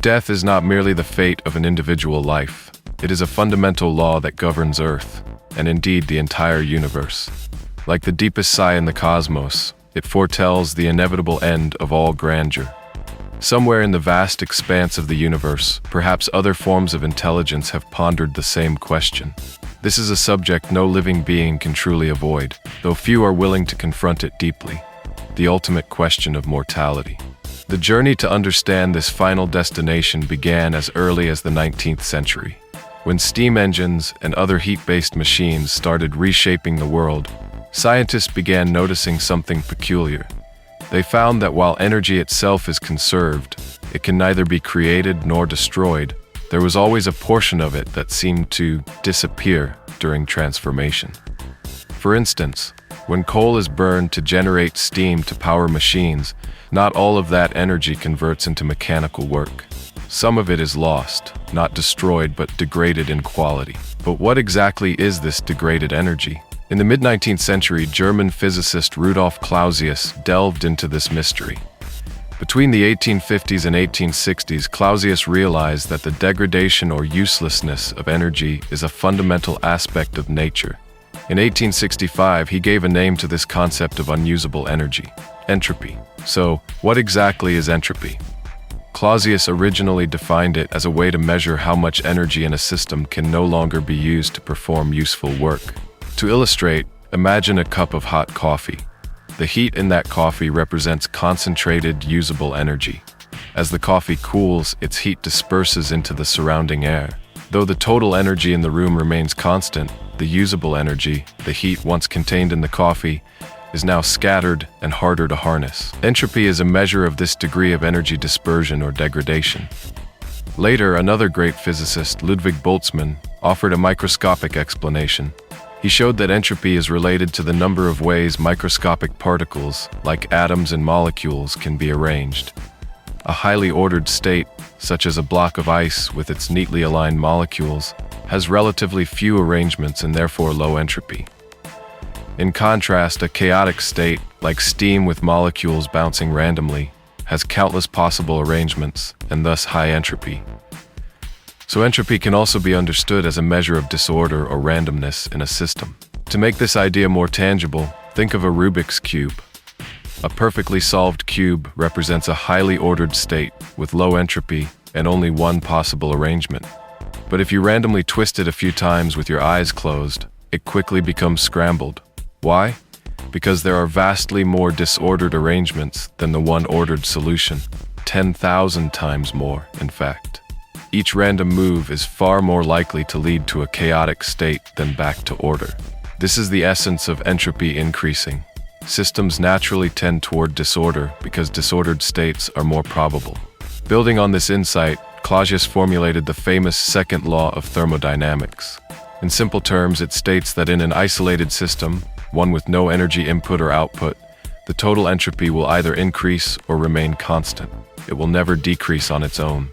death is not merely the fate of an individual life. It is a fundamental law that governs Earth, and indeed the entire universe. Like the deepest sigh in the cosmos, it foretells the inevitable end of all grandeur. Somewhere in the vast expanse of the universe, perhaps other forms of intelligence have pondered the same question. This is a subject no living being can truly avoid, though few are willing to confront it deeply. The ultimate question of mortality. The journey to understand this final destination began as early as the 19th century, when steam engines and other heat-based machines started reshaping the world. Scientists began noticing something peculiar. They found that while energy itself is conserved, it can neither be created nor destroyed. There was always a portion of it that seemed to disappear during transformation. For instance, when coal is burned to generate steam to power machines, not all of that energy converts into mechanical work. Some of it is lost, not destroyed, but degraded in quality. But what exactly is this degraded energy? In the mid-19th century, German physicist Rudolf Clausius delved into this mystery. Between the 1850s and 1860s, Clausius realized that the degradation or uselessness of energy is a fundamental aspect of nature. In 1865, he gave a name to this concept of unusable energy: entropy. So, what exactly is entropy? Clausius originally defined it as a way to measure how much energy in a system can no longer be used to perform useful work. To illustrate, imagine a cup of hot coffee. The heat in that coffee represents concentrated, usable energy. As the coffee cools, its heat disperses into the surrounding air. Though the total energy in the room remains constant, the usable energy, the heat once contained in the coffee, is now scattered and harder to harness. Entropy is a measure of this degree of energy dispersion or degradation. Later, another great physicist, Ludwig Boltzmann, offered a microscopic explanation. He showed that entropy is related to the number of ways microscopic particles, like atoms and molecules, can be arranged. A highly ordered state, such as a block of ice with its neatly aligned molecules, has relatively few arrangements and therefore low entropy. In contrast, a chaotic state, like steam with molecules bouncing randomly, has countless possible arrangements and thus high entropy. So entropy can also be understood as a measure of disorder or randomness in a system. To make this idea more tangible, think of a Rubik's Cube. A perfectly solved cube represents a highly ordered state with low entropy and only one possible arrangement. But if you randomly twist it a few times with your eyes closed, it quickly becomes scrambled. Why? Because there are vastly more disordered arrangements than the one ordered solution, 10,000 times more, in fact. Each random move is far more likely to lead to a chaotic state than back to order. This is the essence of entropy increasing. Systems naturally tend toward disorder because disordered states are more probable. Building on this insight, Clausius formulated the famous second law of thermodynamics. In simple terms, it states that in an isolated system, one with no energy input or output, the total entropy will either increase or remain constant. It will never decrease on its own.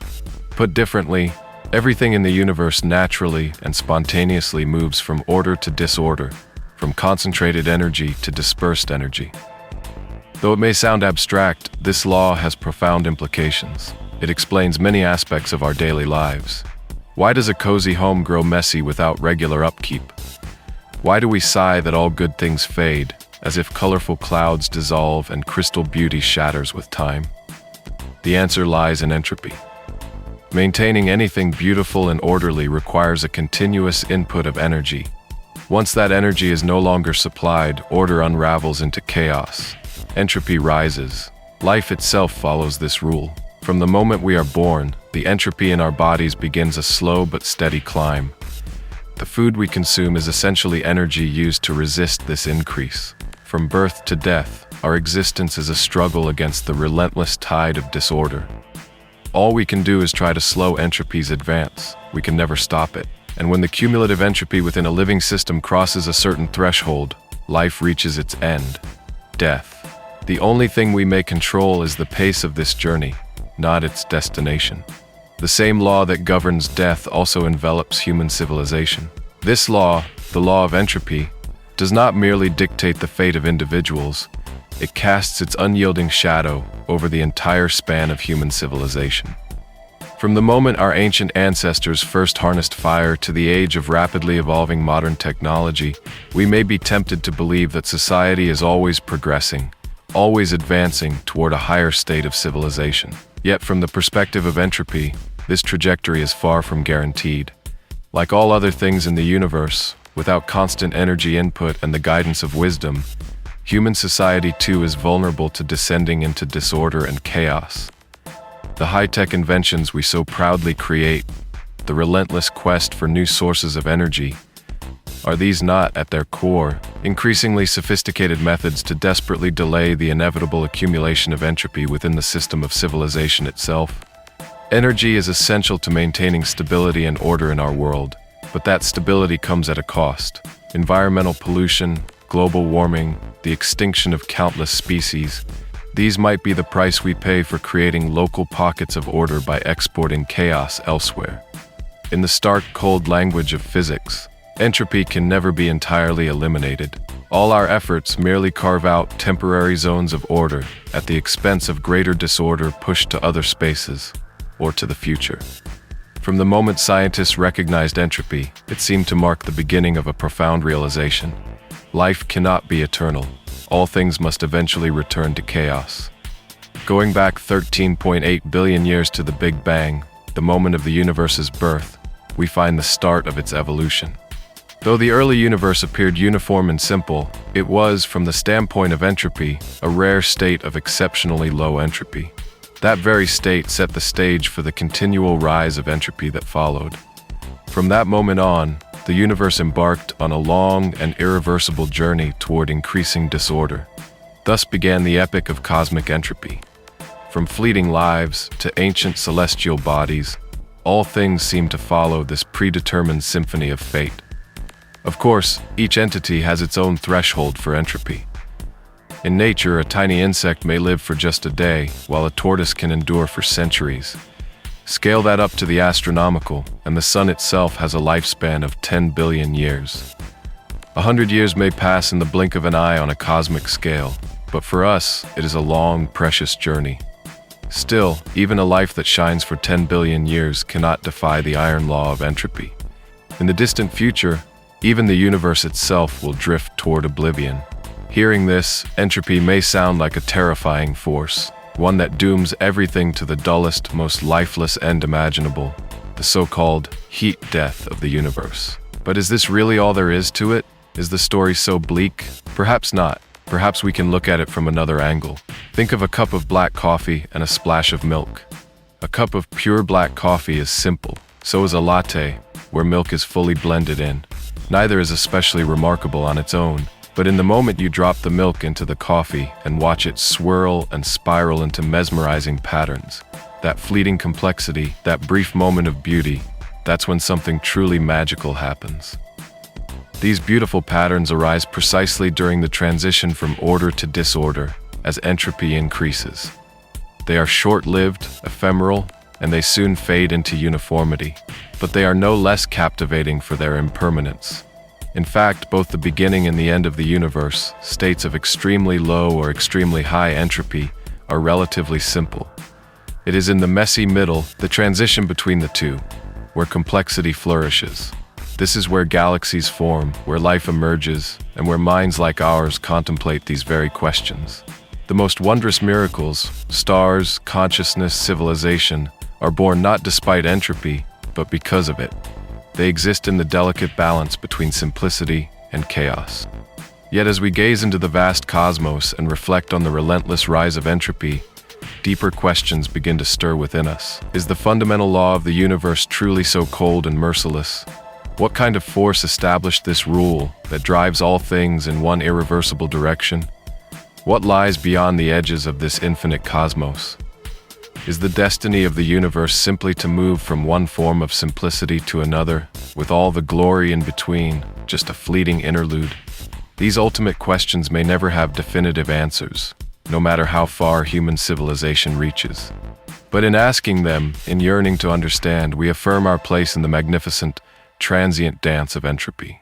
Put differently, everything in the universe naturally and spontaneously moves from order to disorder, from concentrated energy to dispersed energy. Though it may sound abstract, this law has profound implications. It explains many aspects of our daily lives. Why does a cozy home grow messy without regular upkeep? Why do we sigh that all good things fade, as if colorful clouds dissolve and crystal beauty shatters with time? The answer lies in entropy. Maintaining anything beautiful and orderly requires a continuous input of energy. Once that energy is no longer supplied, order unravels into chaos. Entropy rises. Life itself follows this rule. From the moment we are born, the entropy in our bodies begins a slow but steady climb. The food we consume is essentially energy used to resist this increase. From birth to death, our existence is a struggle against the relentless tide of disorder. All we can do is try to slow entropy's advance. We can never stop it. And when the cumulative entropy within a living system crosses a certain threshold, life reaches its end: death. The only thing we may control is the pace of this journey, not its destination. The same law that governs death also envelops human civilization. This law, the law of entropy, does not merely dictate the fate of individuals. It casts its unyielding shadow over the entire span of human civilization. From the moment our ancient ancestors first harnessed fire to the age of rapidly evolving modern technology, we may be tempted to believe that society is always progressing, always advancing toward a higher state of civilization. Yet from the perspective of entropy, this trajectory is far from guaranteed. Like all other things in the universe, without constant energy input and the guidance of wisdom, human society too is vulnerable to descending into disorder and chaos. The high-tech inventions we so proudly create, the relentless quest for new sources of energy, are these not, at their core, increasingly sophisticated methods to desperately delay the inevitable accumulation of entropy within the system of civilization itself? Energy is essential to maintaining stability and order in our world, but that stability comes at a cost. Environmental pollution, global warming, the extinction of countless species, these might be the price we pay for creating local pockets of order by exporting chaos elsewhere. In the stark, cold language of physics, entropy can never be entirely eliminated. All our efforts merely carve out temporary zones of order at the expense of greater disorder pushed to other spaces, or to the future. From the moment scientists recognized entropy, it seemed to mark the beginning of a profound realization. Life cannot be eternal. All things must eventually return to chaos. Going back 13.8 billion years to the Big Bang, the moment of the universe's birth, we find the start of its evolution. Though the early universe appeared uniform and simple, it was, from the standpoint of entropy, a rare state of exceptionally low entropy. That very state set the stage for the continual rise of entropy that followed. From that moment on, the universe embarked on a long and irreversible journey toward increasing disorder. Thus began the epic of cosmic entropy. From fleeting lives to ancient celestial bodies, all things seem to follow this predetermined symphony of fate. Of course, each entity has its own threshold for entropy. In nature, a tiny insect may live for just a day, while a tortoise can endure for centuries. Scale that up to the astronomical, and the sun itself has a lifespan of 10 billion years. 100 years may pass in the blink of an eye on a cosmic scale, but for us, it is a long, precious journey. Still, even a life that shines for 10 billion years cannot defy the iron law of entropy. In the distant future, even the universe itself will drift toward oblivion. Hearing this, entropy may sound like a terrifying force, one that dooms everything to the dullest, most lifeless end imaginable, the so-called heat death of the universe. But is this really all there is to it? Is the story so bleak? Perhaps not. Perhaps we can look at it from another angle. Think of a cup of black coffee and a splash of milk. A cup of pure black coffee is simple. So is a latte, where milk is fully blended in. Neither is especially remarkable on its own. But in the moment you drop the milk into the coffee and watch it swirl and spiral into mesmerizing patterns, that fleeting complexity, that brief moment of beauty, that's when something truly magical happens. These beautiful patterns arise precisely during the transition from order to disorder, as entropy increases. They are short-lived, ephemeral, and they soon fade into uniformity, but they are no less captivating for their impermanence. In fact, both the beginning and the end of the universe, states of extremely low or extremely high entropy, are relatively simple. It is in the messy middle, the transition between the two, where complexity flourishes. This is where galaxies form, where life emerges, and where minds like ours contemplate these very questions. The most wondrous miracles, stars, consciousness, civilization, are born not despite entropy, but because of it. They exist in the delicate balance between simplicity and chaos. Yet as we gaze into the vast cosmos and reflect on the relentless rise of entropy, deeper questions begin to stir within us. Is the fundamental law of the universe truly so cold and merciless? What kind of force established this rule that drives all things in one irreversible direction? What lies beyond the edges of this infinite cosmos? Is the destiny of the universe simply to move from one form of simplicity to another, with all the glory in between, just a fleeting interlude? These ultimate questions may never have definitive answers, no matter how far human civilization reaches. But in asking them, in yearning to understand, we affirm our place in the magnificent, transient dance of entropy.